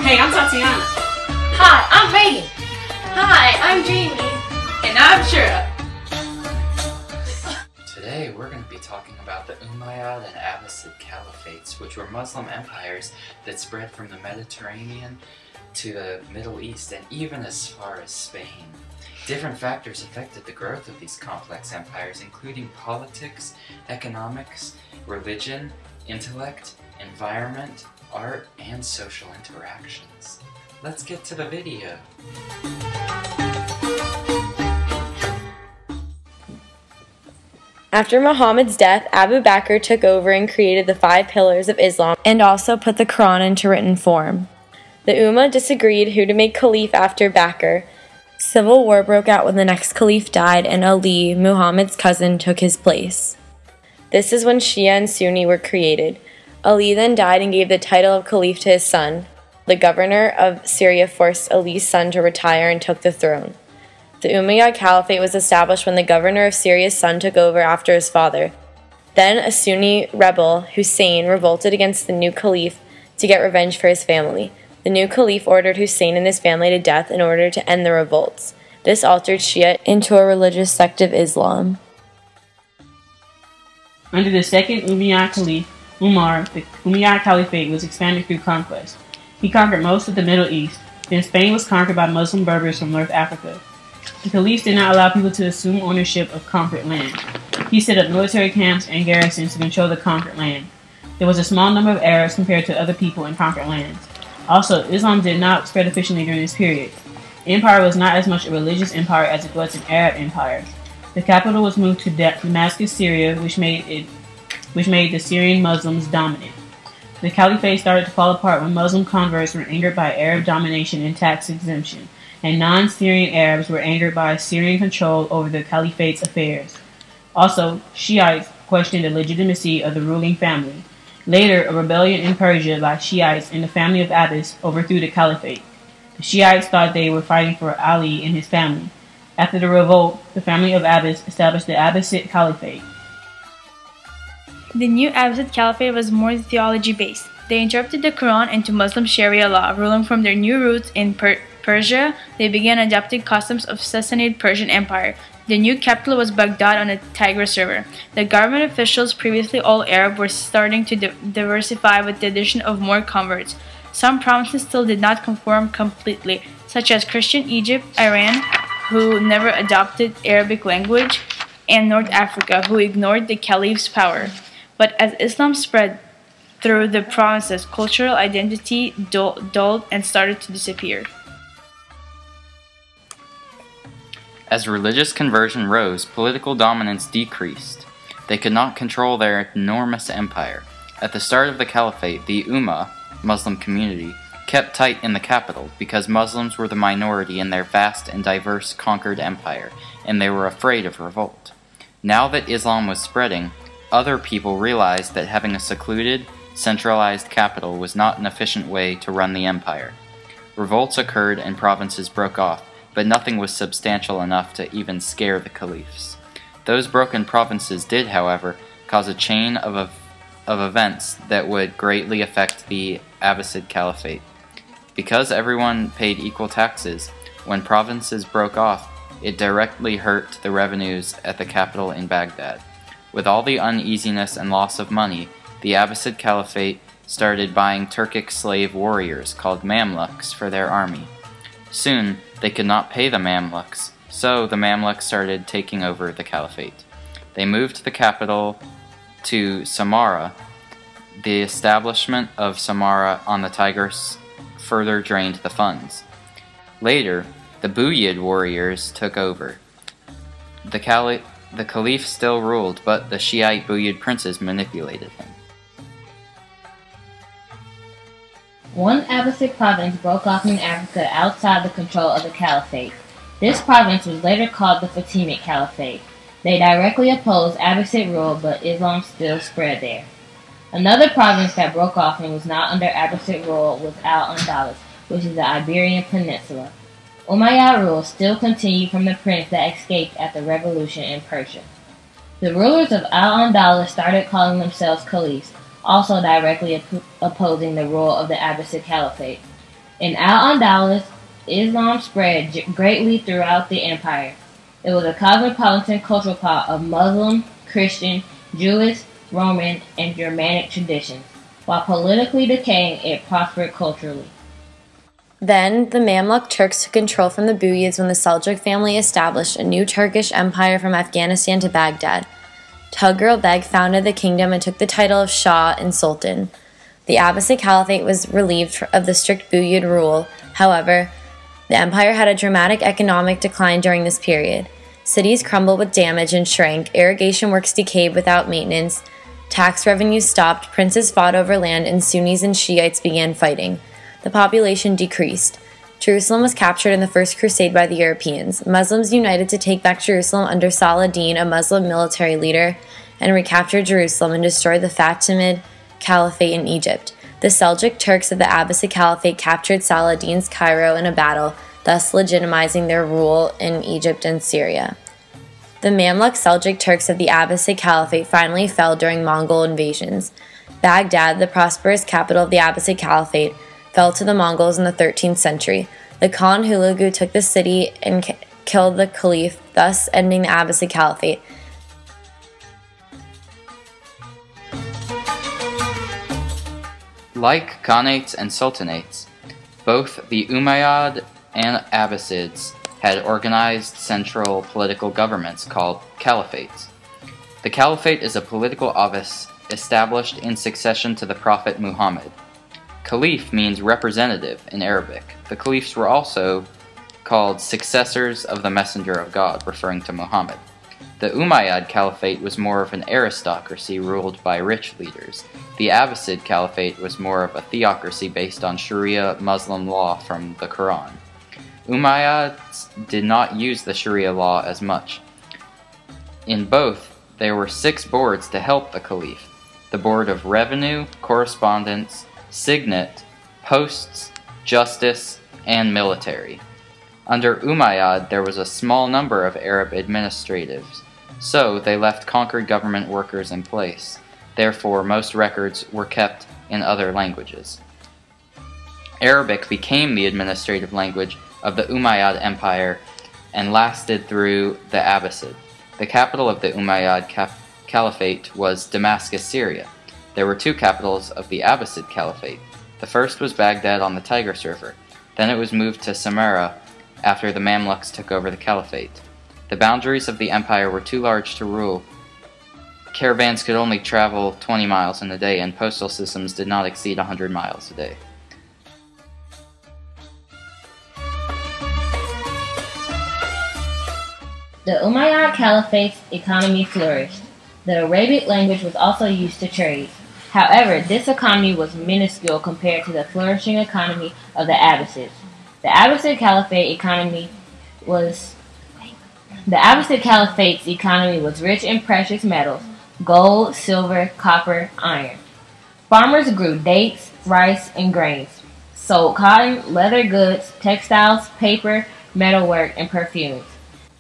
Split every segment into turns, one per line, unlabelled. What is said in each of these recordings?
Hey, I'm Tatyanah.
Hi, I'm Meagan.
Hi, I'm Jami.
And I'm Shura.
Today we're going to be talking about the Umayyad and Abbasid Caliphates, which were Muslim empires that spread from the Mediterranean to the Middle East and even as far as Spain. Different factors affected the growth of these complex empires, including politics, economics, religion, intellect, environment, art, and social interactions. Let's get to the video.
After Muhammad's death, Abu Bakr took over and created the 5 pillars of Islam and also put the Quran into written form. The Ummah disagreed who to make caliph after Bakr. Civil war broke out when the next caliph died and Ali, Muhammad's cousin, took his place. This is when Shia and Sunni were created. Ali then died and gave the title of caliph to his son. The governor of Syria forced Ali's son to retire and took the throne. The Umayyad Caliphate was established when the governor of Syria's son took over after his father. Then a Sunni rebel, Hussein, revolted against the new caliph to get revenge for his family. The new caliph ordered Hussein and his family to death in order to end the revolts. This altered Shia into a religious sect of Islam.
Under the second Umayyad Caliph, Umar, the Umayyad Caliphate was expanded through conquest. He conquered most of the Middle East. Then Spain was conquered by Muslim Berbers from North Africa. The caliphs did not allow people to assume ownership of conquered land. He set up military camps and garrisons to control the conquered land. There was a small number of Arabs compared to other people in conquered lands. Also, Islam did not spread efficiently during this period. The empire was not as much a religious empire as it was an Arab empire. The capital was moved to Damascus, Syria, which made the Syrian Muslims dominant. The caliphate started to fall apart when Muslim converts were angered by Arab domination and tax exemption, and non-Syrian Arabs were angered by Syrian control over the caliphate's affairs. Also, Shiites questioned the legitimacy of the ruling family. Later, a rebellion in Persia by Shiites and the family of Abbas overthrew the caliphate. The Shiites thought they were fighting for Ali and his family. After the revolt, the family of Abbas established the Abbasid Caliphate.
The new Abbasid Caliphate was more theology-based. They interpreted the Quran into Muslim Sharia law, ruling from their new roots in Persia. They began adopting customs of Sassanid Persian Empire. The new capital was Baghdad on the Tigris River. The government officials, previously all Arab, were starting to diversify with the addition of more converts. Some provinces still did not conform completely, such as Christian Egypt, Iran, who never adopted Arabic language, and North Africa, who ignored the caliph's power. But as Islam spread through the provinces, cultural identity dulled and started to disappear.
As religious conversion rose, political dominance decreased. They could not control their enormous empire. At the start of the caliphate, the Ummah, Muslim community, kept tight in the capital because Muslims were the minority in their vast and diverse conquered empire, and they were afraid of revolt. Now that Islam was spreading, other people realized that having a secluded, centralized capital was not an efficient way to run the empire. Revolts occurred and provinces broke off, but nothing was substantial enough to even scare the caliphs. Those broken provinces did, however, cause a chain of events that would greatly affect the Abbasid Caliphate. Because everyone paid equal taxes, when provinces broke off, it directly hurt the revenues at the capital in Baghdad. With all the uneasiness and loss of money, the Abbasid Caliphate started buying Turkic slave warriors called Mamluks for their army. Soon, they could not pay the Mamluks, so the Mamluks started taking over the caliphate. They moved the capital to Samarra. The establishment of Samarra on the Tigris further drained the funds. Later, the Umayyad warriors took over. The caliph still ruled, but the Shiite Umayyad princes manipulated him.
One Abbasid province broke off in Africa outside the control of the Caliphate. This province was later called the Fatimid Caliphate. They directly opposed Abbasid rule, but Islam still spread there. Another province that broke off and was not under Abbasid rule was Al-Andalus, which is the Iberian Peninsula. Umayyad rule still continued from the prince that escaped at the revolution in Persia. The rulers of Al-Andalus started calling themselves caliphs, also directly opposing the rule of the Abbasid Caliphate. In Al-Andalus, Islam spread greatly throughout the empire. It was a cosmopolitan cultural pot of Muslim, Christian, Jewish, Roman, and Germanic traditions. While politically decaying, it prospered culturally.
Then, the Mamluk Turks took control from the Buyids when the Seljuk family established a new Turkish empire from Afghanistan to Baghdad. Tughril Beg founded the kingdom and took the title of Shah and Sultan. The Abbasid Caliphate was relieved of the strict Buyid rule. However, the empire had a dramatic economic decline during this period. Cities crumbled with damage and shrank, irrigation works decayed without maintenance, tax revenues stopped, princes fought over land, and Sunnis and Shiites began fighting. The population decreased. Jerusalem was captured in the First Crusade by the Europeans. Muslims united to take back Jerusalem under Saladin, a Muslim military leader, and recaptured Jerusalem and destroyed the Fatimid Caliphate in Egypt. The Seljuk Turks of the Abbasid Caliphate captured Saladin's Cairo in a battle, thus legitimizing their rule in Egypt and Syria. The Mamluk Seljuk Turks of the Abbasid Caliphate finally fell during Mongol invasions. Baghdad, the prosperous capital of the Abbasid Caliphate, fell to the Mongols in the 13th century. The Khan Hulagu took the city and killed the caliph, thus ending the Abbasid Caliphate.
Like Khanates and Sultanates, both the Umayyad and Abbasids had organized central political governments called Caliphates. The Caliphate is a political office established in succession to the Prophet Muhammad. Caliph means representative in Arabic. The caliphs were also called successors of the Messenger of God, referring to Muhammad. The Umayyad Caliphate was more of an aristocracy ruled by rich leaders. The Abbasid Caliphate was more of a theocracy based on Sharia Muslim law from the Quran. Umayyads did not use the Sharia law as much. In both, there were 6 boards to help the caliph: the Board of Revenue, Correspondence, Signet, Posts, Justice, and Military. Under Umayyad, there was a small number of Arab administratives, so they left conquered government workers in place. Therefore, most records were kept in other languages. Arabic became the administrative language of the Umayyad Empire and lasted through the Abbasid. The capital of the Umayyad Caliphate was Damascus, Syria. There were 2 capitals of the Abbasid Caliphate. The first was Baghdad on the Tigris River. Then it was moved to Samarra after the Mamluks took over the Caliphate. The boundaries of the empire were too large to rule. Caravans could only travel 20 miles in a day, and postal systems did not exceed 100 miles a day.
The Umayyad Caliphate's economy flourished. The Arabic language was also used to trade. However, this economy was minuscule compared to the flourishing economy of the Abbasids. The Abbasid Caliphate's economy was rich in precious metals: gold, silver, copper, iron. Farmers grew dates, rice, and grains, sold cotton, leather goods, textiles, paper, metalwork, and perfumes.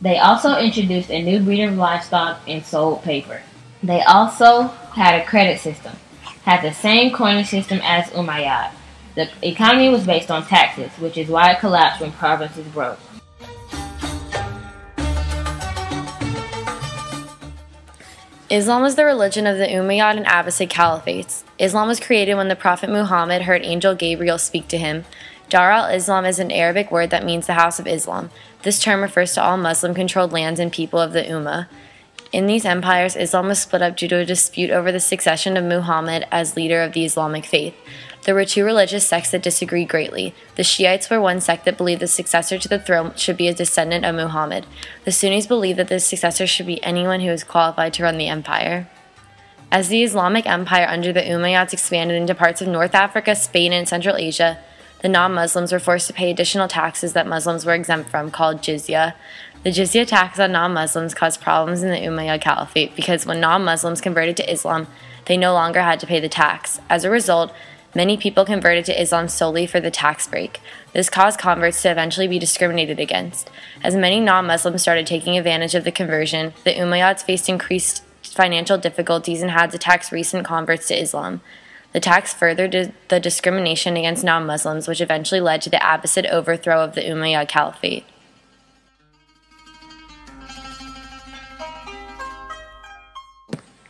They also introduced a new breed of livestock and sold paper. They also had a credit system, had the same coinage system as Umayyad. The economy was based on taxes, which is why it collapsed when provinces broke.
Islam was the religion of the Umayyad and Abbasid Caliphates. Islam was created when the Prophet Muhammad heard Angel Gabriel speak to him. Dar al-Islam is an Arabic word that means the house of Islam. This term refers to all Muslim-controlled lands and people of the Ummah. In these empires, Islam was split up due to a dispute over the succession of Muhammad as leader of the Islamic faith. There were 2 religious sects that disagreed greatly. The Shiites were one sect that believed the successor to the throne should be a descendant of Muhammad. The Sunnis believed that the successor should be anyone who was qualified to run the empire. As the Islamic Empire under the Umayyads expanded into parts of North Africa, Spain, and Central Asia, the non-Muslims were forced to pay additional taxes that Muslims were exempt from, called jizya. The jizya tax on non-Muslims caused problems in the Umayyad Caliphate because when non-Muslims converted to Islam, they no longer had to pay the tax. As a result, many people converted to Islam solely for the tax break. This caused converts to eventually be discriminated against. As many non-Muslims started taking advantage of the conversion, the Umayyads faced increased financial difficulties and had to tax recent converts to Islam. The tax furthered the discrimination against non-Muslims, which eventually led to the Abbasid overthrow of the Umayyad Caliphate.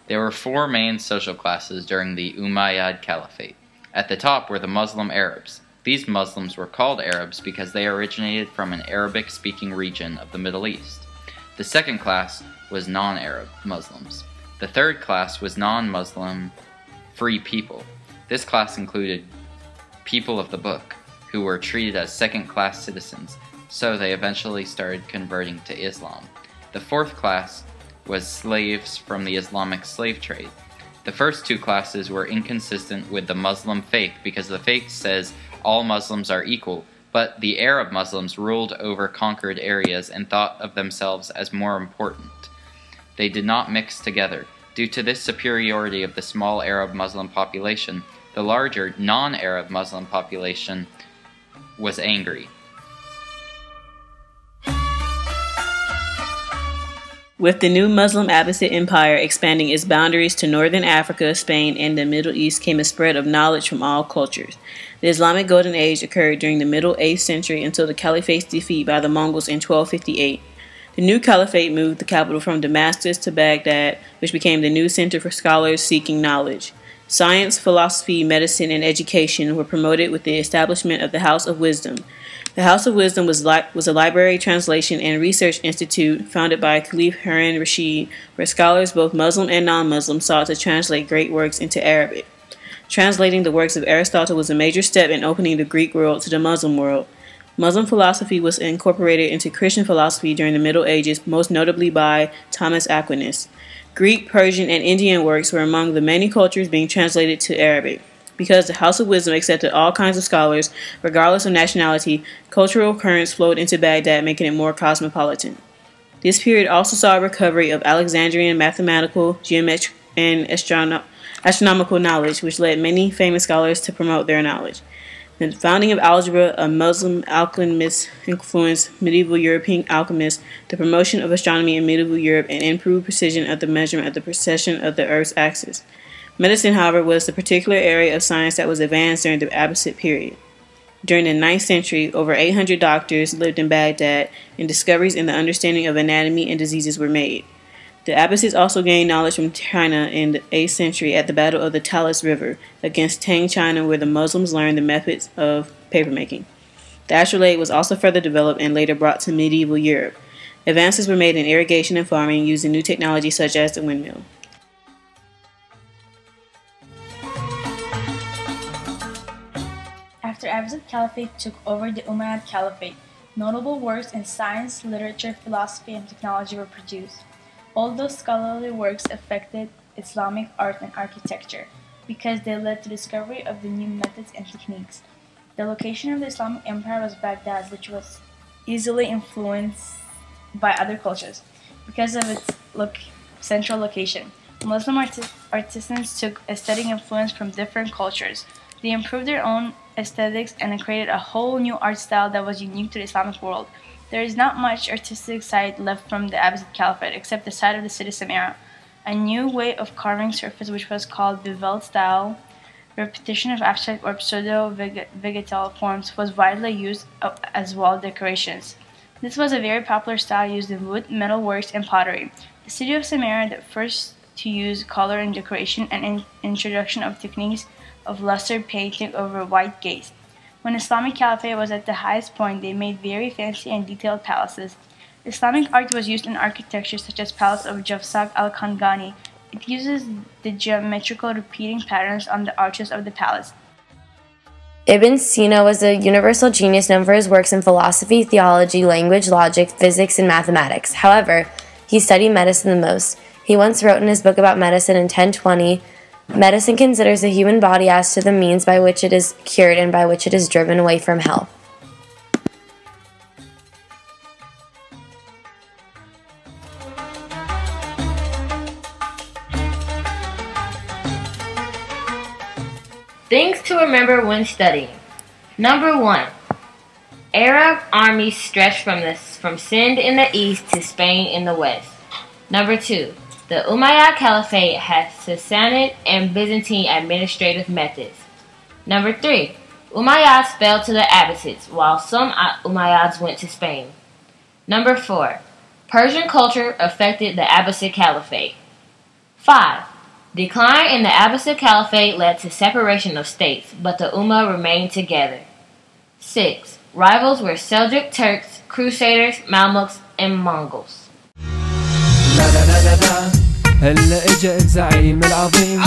There were four main social classes during the Umayyad Caliphate. At the top were the Muslim Arabs. These Muslims were called Arabs because they originated from an Arabic-speaking region of the Middle East. The second class was non-Arab Muslims. The third class was non-Muslim free people. This class included people of the book, who were treated as second-class citizens, so they eventually started converting to Islam. The fourth class was slaves from the Islamic slave trade. The first two classes were inconsistent with the Muslim faith because the faith says all Muslims are equal, but the Arab Muslims ruled over conquered areas and thought of themselves as more important. They did not mix together. Due to this superiority of the small Arab Muslim population, the larger non-Arab Muslim population was angry.
With the new Muslim Abbasid Empire expanding its boundaries to northern Africa, Spain, and the Middle East came a spread of knowledge from all cultures. The Islamic Golden Age occurred during the middle 8th century until the Caliphate's defeat by the Mongols in 1258. The new caliphate moved the capital from Damascus to Baghdad, which became the new center for scholars seeking knowledge. Science, philosophy, medicine, and education were promoted with the establishment of the House of Wisdom. The House of Wisdom was a library, translation, and research institute founded by Caliph Harun Rashid, where scholars, both Muslim and non-Muslim, sought to translate great works into Arabic. Translating the works of Aristotle was a major step in opening the Greek world to the Muslim world. Muslim philosophy was incorporated into Christian philosophy during the Middle Ages, most notably by Thomas Aquinas. Greek, Persian, and Indian works were among the many cultures being translated to Arabic. Because the House of Wisdom accepted all kinds of scholars, regardless of nationality, cultural currents flowed into Baghdad, making it more cosmopolitan. This period also saw a recovery of Alexandrian mathematical, geometric, and astronomical knowledge, which led many famous scholars to promote their knowledge. The founding of algebra, a Muslim alchemist influenced medieval European alchemists, the promotion of astronomy in medieval Europe, and improved precision of the measurement of the precession of the Earth's axis. Medicine, however, was the particular area of science that was advanced during the Abbasid period. During the 9th century, over 800 doctors lived in Baghdad, and discoveries in the understanding of anatomy and diseases were made. The Abbasids also gained knowledge from China in the 8th century at the Battle of the Talas River against Tang China, where the Muslims learned the methods of papermaking. The astrolabe was also further developed and later brought to medieval Europe. Advances were made in irrigation and farming using new technology such as the windmill.
After Abbasid Caliphate took over the Umayyad Caliphate, notable works in science, literature, philosophy, and technology were produced. All those scholarly works affected Islamic art and architecture because they led to the discovery of the new methods and techniques. The location of the Islamic Empire was Baghdad, which was easily influenced by other cultures because of its central location. Muslim artisans took aesthetic influence from different cultures. They improved their own aesthetics and created a whole new art style that was unique to the Islamic world. There is not much artistic side left from the Abbasid Caliphate except the side of the city Samarra. A new way of carving surface, which was called beveled style, repetition of abstract or pseudo-vegetal forms, was widely used as wall decorations. This was a very popular style used in wood, metal works, and pottery. The city of Samarra, the first to use color in decoration and introduction of techniques of luster painting over white gaze. When Islamic Caliphate was at the highest point, they made very fancy and detailed palaces. Islamic art was used in architecture such as Palace of Jafsak al-Kangani. It uses the geometrical repeating patterns on the arches of the palace.
Ibn Sina was a universal genius known for his works in philosophy, theology, language, logic, physics, and mathematics. However, he studied medicine the most. He once wrote in his book about medicine in 1020, "Medicine considers the human body as to the means by which it is cured and by which it is driven away from health."
Things to remember when studying. Number 1. Arab armies stretched from Sind in the east to Spain in the west. Number 2. The Umayyad Caliphate had Sassanid and Byzantine administrative methods. Number 3. Umayyads fell to the Abbasids, while some Umayyads went to Spain. Number 4. Persian culture affected the Abbasid Caliphate. 5. Decline in the Abbasid Caliphate led to separation of states, but the Ummah remained together. 6. Rivals were Seljuk Turks, Crusaders, Mamluks, and Mongols.
هلا اجا الزعيم العظيم